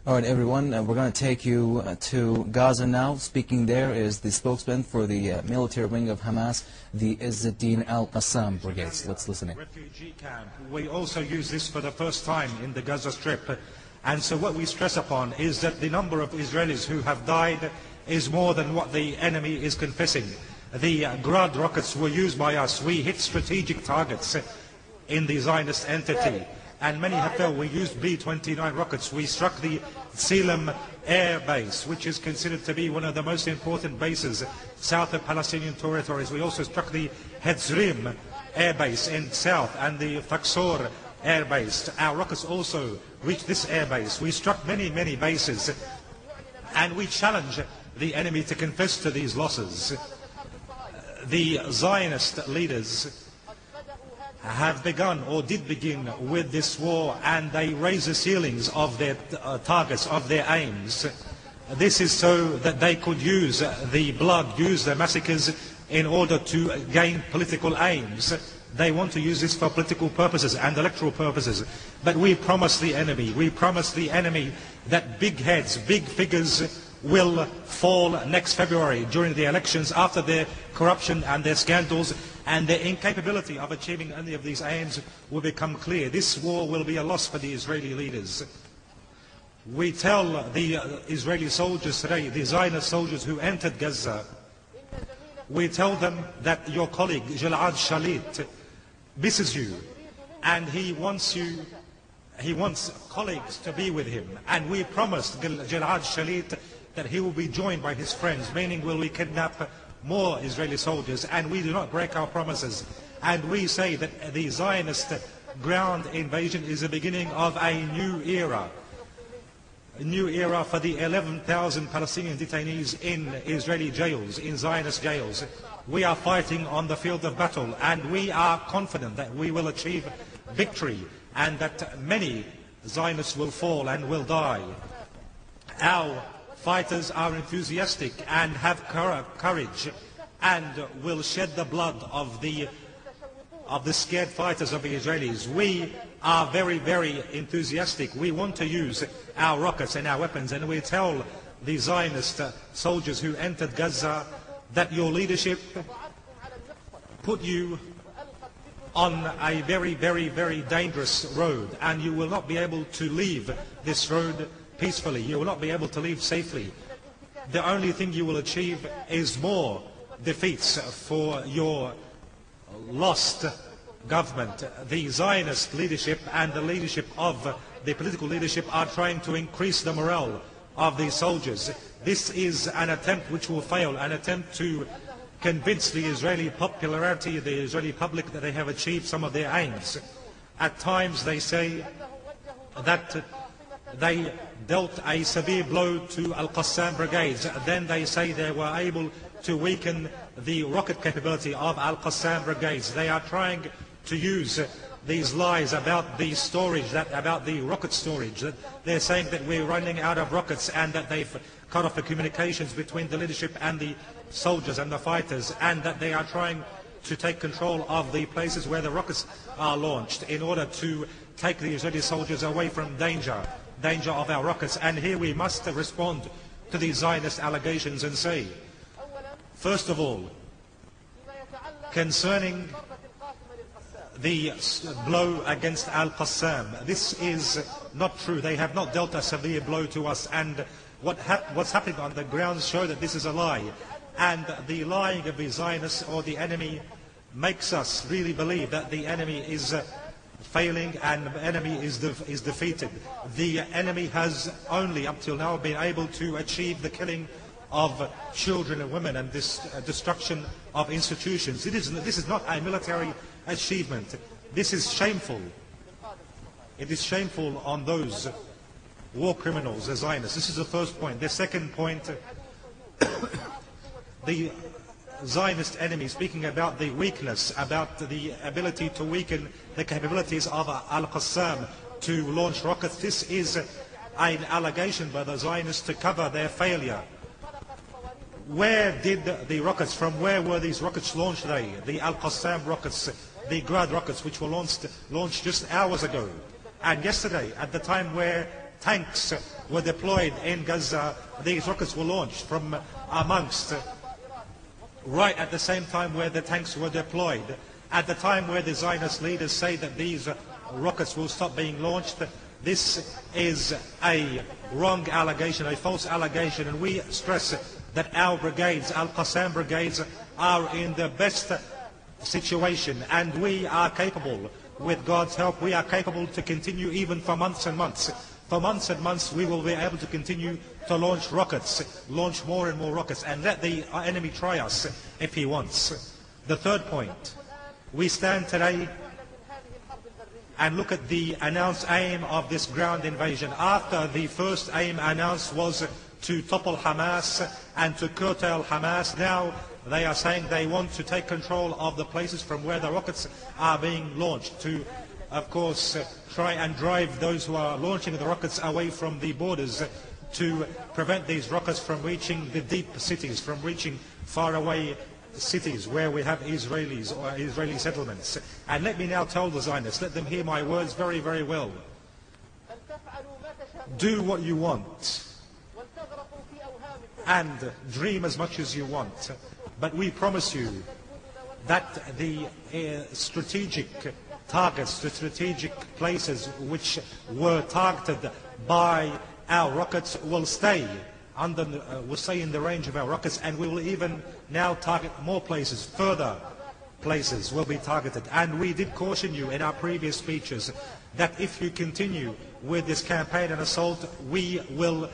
All right, everyone, we're going to take you to Gaza now. Speaking there is the spokesman for the military wing of Hamas, the Izzedine el Qassam brigades. Let's listen in. Refugee camp. We also use this for the first time in the Gaza Strip. And so what we stress upon is that the number of Israelis who have died is more than what the enemy is confessing. The Grad rockets were used by us. We hit strategic targets in the Zionist entity. And many have failed. We used B-29 rockets. We struck the Selam air base, which is considered to be one of the most important bases south of Palestinian territories. We also struck the Hetzrim air base in south and the Faksor air base. Our rockets also reached this air base. We struck many, many bases, and we challenge the enemy to confess to these losses. The Zionist leaders have begun or did begin with this war, and they raise the ceilings of their targets, of their aims. This is so that they could use the blood, use the massacres in order to gain political aims. They want to use this for political purposes and electoral purposes. But we promise the enemy that big heads, big figures will fall next February during the elections after their corruption and their scandals, and their incapability of achieving any of these aims will become clear. This war will be a loss for the Israeli leaders. We tell the Israeli soldiers today, the Zionist soldiers who entered Gaza, we tell them that your colleague Gilad Shalit misses you, and he wants colleagues to be with him. And we promised Gilad Shalit that he will be joined by his friends, meaning will we kidnap more Israeli soldiers, and we do not break our promises. And we say that the Zionist ground invasion is the beginning of a new era for the 11,000 Palestinian detainees in Israeli jails, in Zionist jails. We are fighting on the field of battle, and we are confident that we will achieve victory, and that many Zionists will fall and will die. Our fighters are enthusiastic and have courage, and will shed the blood of the scared fighters of the Israelis. We are very, very enthusiastic. We want to use our rockets and our weapons, and we tell the Zionist soldiers who entered Gaza that your leadership put you on a very, very, very dangerous road, and you will not be able to leave this road peacefully. You will not be able to leave safely. The only thing you will achieve is more defeats for your lost government. The Zionist leadership and the leadership of the political leadership are trying to increase the morale of the soldiers. This is an attempt which will fail, an attempt to convince the Israeli popularity, the Israeli public, that they have achieved some of their aims. At times they say that they dealt a severe blow to al-Qassam brigades. Then they say they were able to weaken the rocket capability of al-Qassam brigades. They are trying to use these lies about the storage, about the rocket storage. That they're saying that we're running out of rockets, and that they've cut off the communications between the leadership and the soldiers and the fighters, and that they are trying to take control of the places where the rockets are launched in order to take the Israeli soldiers away from danger of our rockets. And here we must respond to these Zionist allegations and say, first of all, concerning the blow against al-Qassam, this is not true. They have not dealt a severe blow to us, and what's happening on the ground show that this is a lie. And the lying of the Zionists or the enemy makes us really believe that the enemy is failing and the enemy is defeated. The enemy has only up till now been able to achieve the killing of children and women and this destruction of institutions. This is not a military achievement. This is shameful. It is shameful on those war criminals, the Zionists. This is the first point. The second point, the Zionist enemy speaking about the weakness, about the ability to weaken the capabilities of al-Qassam to launch rockets. This is an allegation by the Zionists to cover their failure. Where did the rockets, from where were these rockets launched today? The al-Qassam rockets, the Grad rockets, which were launched just hours ago. And yesterday, at the time where tanks were deployed in Gaza, these rockets were launched from amongst, right at the same time where the tanks were deployed, at the time where the Zionist leaders say that these rockets will stop being launched. This is a wrong allegation, a false allegation, and we stress that our brigades, al-Qassam brigades, are in the best situation, and we are capable, with God's help, we are capable to continue even for months and months. For months and months we will be able to continue to launch rockets, launch more and more rockets, and let the enemy try us if he wants. The third point, we stand today and look at the announced aim of this ground invasion. After the first aim announced was to topple Hamas and to curtail Hamas, now they are saying they want to take control of the places from where the rockets are being launched, to, of course, try and drive those who are launching the rockets away from the borders, to prevent these rockets from reaching the deep cities, from reaching faraway cities where we have Israelis or Israeli settlements. And let me now tell the Zionists, let them hear my words very, very well. Do what you want and dream as much as you want, but we promise you that the strategic targets, the strategic places which were targeted by our rockets will stay in the range of our rockets, and we will even now target more places. Further places will be targeted, and we did caution you in our previous speeches that if you continue with this campaign and assault, we will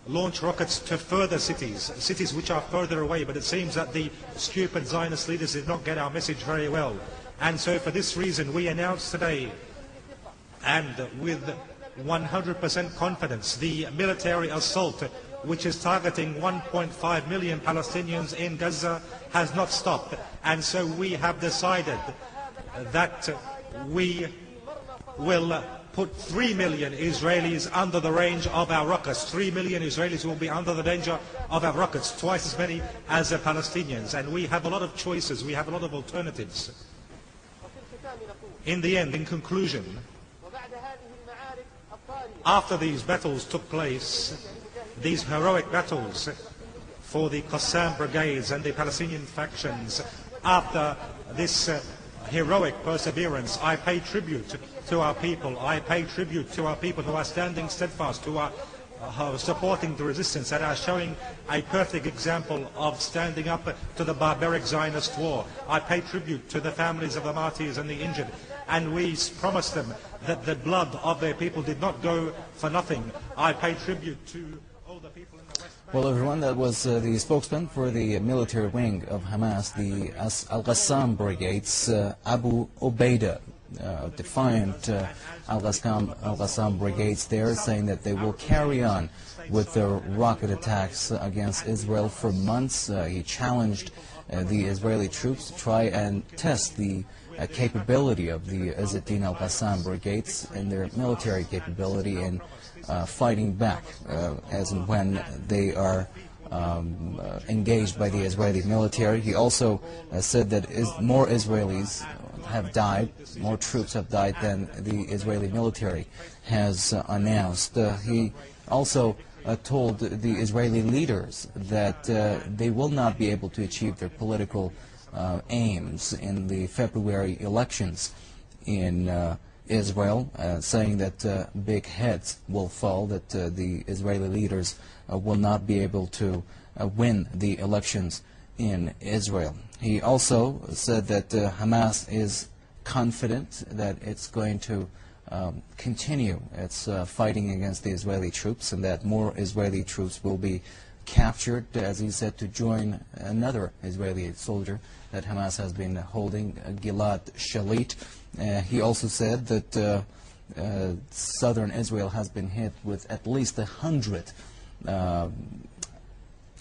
launch rockets to further cities which are further away. But it seems that the stupid Zionist leaders did not get our message very well, and so for this reason we announce today, and with 100% confidence, the military assault which is targeting 1.5 million Palestinians in Gaza has not stopped. And so we have decided that we will put 3 million Israelis under the range of our rockets. 3 million Israelis will be under the danger of our rockets, twice as many as the Palestinians. And we have a lot of choices, we have a lot of alternatives. In the end, in conclusion, after these battles took place, these heroic battles for the Qassam brigades and the Palestinian factions, after this heroic perseverance, I pay tribute to our people. I pay tribute to our people who are standing steadfast, who are supporting the resistance, and are showing a perfect example of standing up to the barbaric Zionist war. I pay tribute to the families of the martyrs and the injured, and we promise them that the blood of their people did not go for nothing. I pay tribute to all the people in the West Bank. Well, everyone, that was the spokesman for the military wing of Hamas, the al-Qassam brigades, Abu Obeida, defiant al-Qassam brigades there, saying that they will carry on with their rocket attacks against Israel for months. He challenged the Israeli troops to try and test the capability of the Izzedine el Qassam brigades and their military capability in fighting back as and when they are engaged by the Israeli military. He also said that more Israelis have died, more troops have died than the Israeli military has announced. He also told the Israeli leaders that they will not be able to achieve their political aims in the February elections in Israel, saying that big heads will fall, that the Israeli leaders will not be able to win the elections in Israel. He also said that Hamas is confident that it's going to continue its fighting against the Israeli troops, and that more Israeli troops will be captured, as he said, to join another Israeli soldier that Hamas has been holding, Gilad Shalit. He also said that southern Israel has been hit with at least 100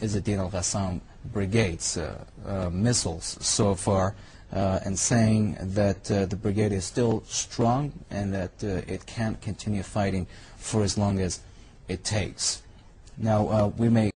Izzedine el Qassam brigades, missiles so far, and saying that the brigade is still strong and that it can't continue fighting for as long as it takes. Now, we may